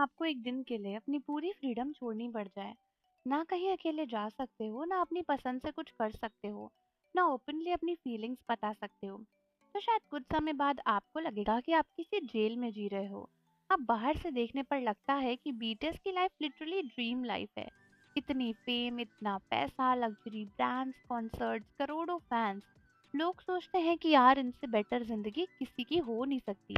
आपको एक दिन के लिए अपनी पूरी फ्रीडम छोड़नी पड़ जाए, ना कहीं अकेले जा सकते हो, ना अपनी पसंद से कुछ कर सकते हो, ना ओपनली अपनी फीलिंग्स बता सकते हो, तो शायद कुछ समय बाद आपको लगेगा कि आप किसी जेल में जी रहे हो। अब बाहर से देखने पर लगता है कि बीटीएस की लाइफ लिटरली ड्रीम लाइफ है। इतनी फेम, इतना पैसा, लग्जरी ब्रांड्स, कॉन्सर्ट्स, करोड़ों फैंस। लोग सोचते हैं कि यार इनसे बेटर जिंदगी किसी की हो नहीं सकती।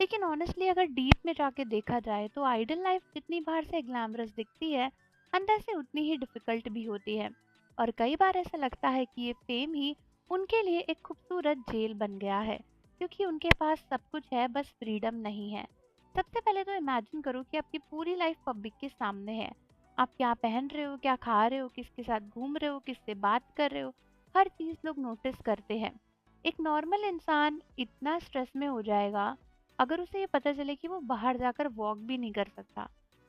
लेकिन ऑनेस्टली अगर डीप में जाके देखा जाए तो आइडल लाइफ जितनी बाहर से ग्लैमरस दिखती है, अंदर से उतनी ही डिफिकल्ट भी होती है। और कई बार ऐसा लगता है कि ये फेम ही उनके लिए एक खूबसूरत जेल बन गया है, क्योंकि उनके पास सब कुछ है, बस फ्रीडम नहीं है। सबसे पहले तो इमेजिन करो कि आपकी पूरी लाइफ पब्लिक के सामने है। आप क्या पहन रहे हो, क्या खा रहे हो, किसके साथ घूम रहे हो, किससे बात कर रहे हो, हर चीज लोग नोटिस करते हैं। एक नॉर्मल इंसान इतना स्ट्रेस में हो जाएगा अगर उसे ये पता चले कि वो बाहर जाकर वॉक भी नहीं कर सकता।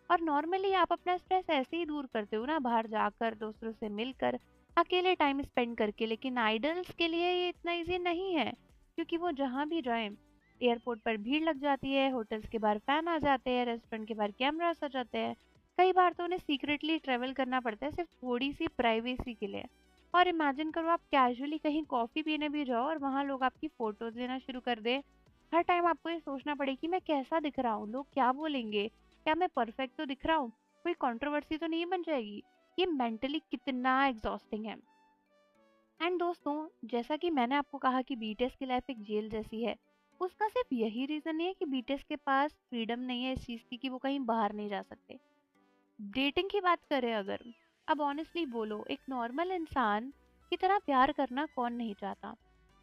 और नॉर्मली आप अपना स्ट्रेस ऐसे ही दूर करते हो ना, बाहर जाकर, दोस्तों से मिलकर, अकेले टाइम स्पेंड करके। लेकिन आइडल्स के लिए ये इतना इजी नहीं है, क्योंकि वो जहाँ भी जाएं, एयरपोर्ट पर भीड़ लग जाती है, होटल्स के बाहर फैन आ जाते हैं, रेस्टोरेंट के बाहर कैमरास आ जाते हैं। कई बार तो उन्हें सीक्रेटली ट्रेवल करना पड़ता है सिर्फ थोड़ी सी प्राइवेसी के लिए। और इमेजिन करो आप कैजुअली कहीं कॉफी पीने भी जाओ और वहाँ लोग आपकी फोटोज लेना शुरू कर दे। हर टाइम आपको ये सोचना पड़े कि मैं कैसा दिख रहा हूँ, लोग क्या बोलेंगे, क्या मैं परफेक्ट तो दिख रहा हूँ, कोई कंट्रोवर्सी तो नहीं बन जाएगी। ये मेंटली कितना एग्जॉस्टिंग है। एंड दोस्तों, जैसा कि मैंने आपको कहा कि बीटीएस की लाइफ एक जेल जैसी है, उसका सिर्फ यही रीजन नहीं है कि बीटीएस के पास फ्रीडम नहीं है इस चीज की कि वो कहीं बाहर नहीं जा सकते। डेटिंग की बात करें अगर, अब ऑनेस्टली बोलो, एक नॉर्मल इंसान की तरह प्यार करना कौन नहीं चाहता।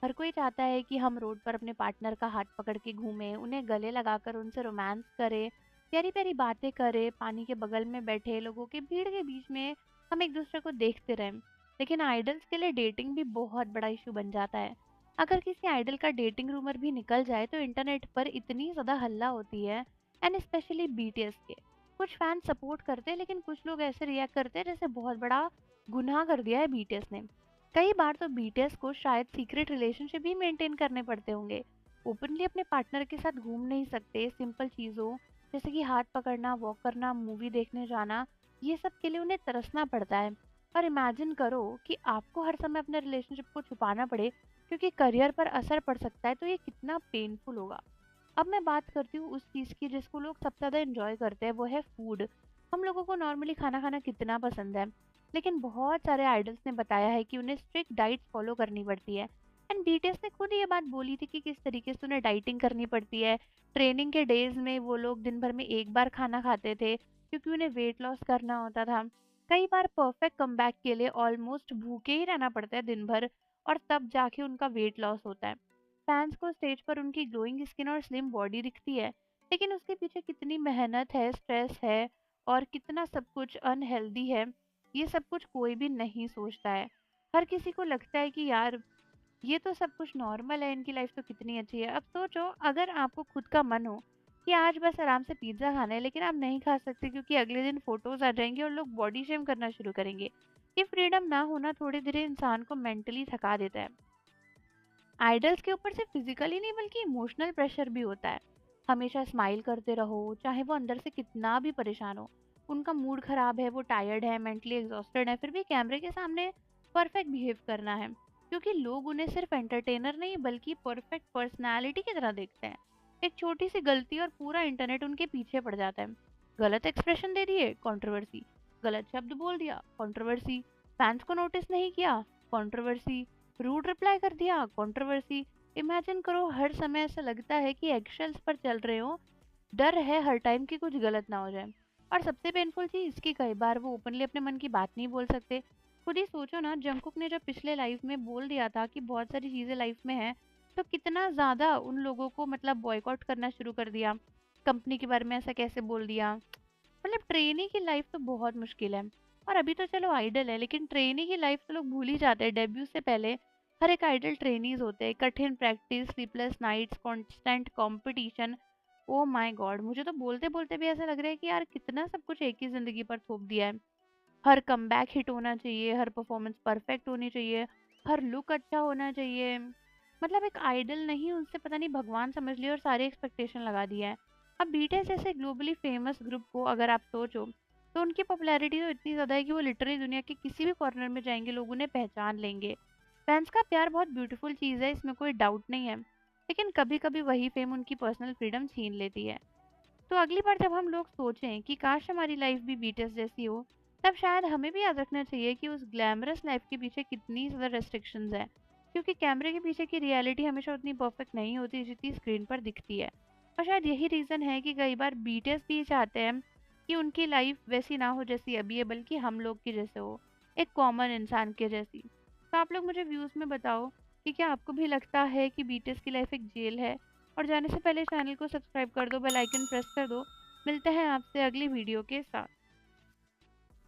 हर कोई चाहता है कि हम रोड पर अपने पार्टनर का हाथ पकड़ के घूमें, उन्हें गले लगाकर उनसे रोमांस करें, प्यारी प्यारी बातें करें, पानी के बगल में बैठे लोगों के भीड़ के बीच में हम एक दूसरे को देखते रहें। लेकिन आइडल्स के लिए डेटिंग भी बहुत बड़ा इशू बन जाता है। अगर किसी आइडल का डेटिंग रूमर भी निकल जाए तो इंटरनेट पर इतनी ज्यादा हल्ला होती है। एंड स्पेशली बीटीएस के कुछ फैन सपोर्ट करते हैं, लेकिन कुछ लोग ऐसे रिएक्ट करते हैं जैसे बहुत बड़ा गुनाह कर दिया है बीटीएस ने। कई बार तो बीटीएस को शायद सीक्रेट रिलेशनशिप भी मेंटेन करने पड़ते होंगे। ओपनली अपने पार्टनर के साथ घूम नहीं सकते, सिंपल चीज़ों जैसे कि हाथ पकड़ना, वॉक करना, मूवी देखने जाना, ये सब के लिए उन्हें तरसना पड़ता है। और इमेजिन करो कि आपको हर समय अपने रिलेशनशिप को छुपाना पड़े क्योंकि करियर पर असर पड़ सकता है, तो ये कितना पेनफुल होगा। अब मैं बात करती हूँ उस चीज़ की जिसको लोग सबसे ज़्यादा एंजॉय करते हैं, वो है फूड। हम लोगों को नॉर्मली खाना खाना कितना पसंद है, लेकिन बहुत सारे आइडल्स ने बताया है कि उन्हें स्ट्रिक्ट डाइट फॉलो करनी पड़ती है। एंड बीटीएस ने खुद ये बात बोली थी कि किस तरीके से उन्हें डाइटिंग करनी पड़ती है। ट्रेनिंग के डेज में वो लोग दिन भर में एक बार खाना खाते थे क्योंकि उन्हें वेट लॉस करना होता था। कई बार परफेक्ट कमबैक के लिए ऑलमोस्ट भूखे ही रहना पड़ता है दिन भर, और तब जाके उनका वेट लॉस होता है। फैंस को स्टेज पर उनकी ग्लोइंग स्किन और स्लिम बॉडी दिखती है, लेकिन उसके पीछे कितनी मेहनत है, स्ट्रेस है, और कितना सब कुछ अनहेल्दी है, ये सब कुछ कोई भी नहीं सोचता है। हर किसी को लगता है कि यार ये तो सब कुछ नॉर्मल है, इनकी लाइफ तो कितनी अच्छी है। अब सोचो अगर आपको खुद का मन हो कि आज बस आराम से पिज्ज़ा खाना है, लेकिन आप नहीं खा सकते क्योंकि अगले दिन फोटोज आ जाएंगे और लोग बॉडी शेम करना शुरू करेंगे। ये फ्रीडम ना होना थोड़ी देर इंसान को मेंटली थका देता है। आइडल्स के ऊपर सिर्फ फिजिकली नहीं बल्कि इमोशनल प्रेशर भी होता है। हमेशा स्माइल करते रहो चाहे वो अंदर से कितना भी परेशान हो। उनका मूड खराब है, वो टायर्ड है, मेंटली एग्जॉस्टेड है, फिर भी कैमरे के सामने परफेक्ट बिहेव करना है, क्योंकि लोग उन्हें सिर्फ एंटरटेनर नहीं बल्कि परफेक्ट पर्सनालिटी की तरह देखते हैं। एक छोटी सी गलती और पूरा इंटरनेट उनके पीछे पड़ जाता है। गलत एक्सप्रेशन दे दिए, कंट्रोवर्सी। गलत शब्द बोल दिया, कंट्रोवर्सी। फैंस को नोटिस नहीं किया, कंट्रोवर्सी। रूड रिप्लाई कर दिया, कंट्रोवर्सी। इमेजिन करो हर समय ऐसा लगता है कि एक्शल्स पर चल रहे हो, डर है हर टाइम कि कुछ गलत ना हो जाए। और सबसे पेनफुल चीज कि कई बार वो ओपनली अपने मन की बात नहीं बोल सकते। खुद ही सोचो ना, जंगकुक ने जब पिछले लाइफ में बोल दिया था कि बहुत सारी चीजें लाइफ में हैं, तो कितना ज्यादा उन लोगों को मतलब बॉयकॉट करना शुरू कर दिया। कंपनी के बारे में ऐसा कैसे बोल दिया। मतलब ट्रेनी की लाइफ तो बहुत मुश्किल है। और अभी तो चलो आइडल है, लेकिन ट्रेनी की लाइफ तो लोग भूल ही जाते हैं। डेब्यू से पहले हर एक आइडल ट्रेनीज होते हैं, कठिन practice, sleepless nights, constant competition. Oh my God, मुझे तो बोलते बोलते भी ऐसा लग रहा है कि यार कितना सब कुछ एक ही जिंदगी पर थोप दिया है। हर कमबैक हिट होना चाहिए, हर परफॉर्मेंस परफेक्ट होनी चाहिए, हर लुक अच्छा होना चाहिए। मतलब एक आइडल नहीं, उनसे पता नहीं भगवान समझ लिया और सारी एक्सपेक्टेशन लगा दिया है। अब बीटीएस जैसे ग्लोबली फेमस ग्रुप को अगर आप सोचो, तो उनकी पॉपुलैरिटी तो इतनी ज़्यादा है कि वो लिटरली दुनिया के किसी भी कॉर्नर में जाएंगे लोग उन्हें पहचान लेंगे। फैंस का प्यार बहुत ब्यूटीफुल चीज़ है, इसमें कोई डाउट नहीं है, लेकिन कभी कभी वही फेम उनकी पर्सनल फ्रीडम छीन लेती है। तो अगली बार जब हम लोग सोचें कि काश हमारी लाइफ भी बीटीएस जैसी हो, तब शायद हमें भी याद रखना चाहिए कि उस ग्लैमरस लाइफ के पीछे कितनी ज़्यादा रेस्ट्रिक्शंस हैं, क्योंकि कैमरे के पीछे की रियलिटी हमेशा उतनी परफेक्ट नहीं होती जितनी स्क्रीन पर दिखती है। और शायद यही रीज़न है कि कई बार बीटीएस भी चाहते हैं कि उनकी लाइफ वैसी ना हो जैसी अभी है, बल्कि हम लोग की जैसे हो, एक कॉमन इंसान के जैसी। तो आप लोग मुझे व्यूज़ में बताओ कि क्या आपको भी लगता है कि बीटीएस की लाइफ एक जेल है? और जाने से पहले चैनल को सब्सक्राइब कर दो, बेल आइकन प्रेस कर दो। मिलते हैं आपसे अगली वीडियो के साथ।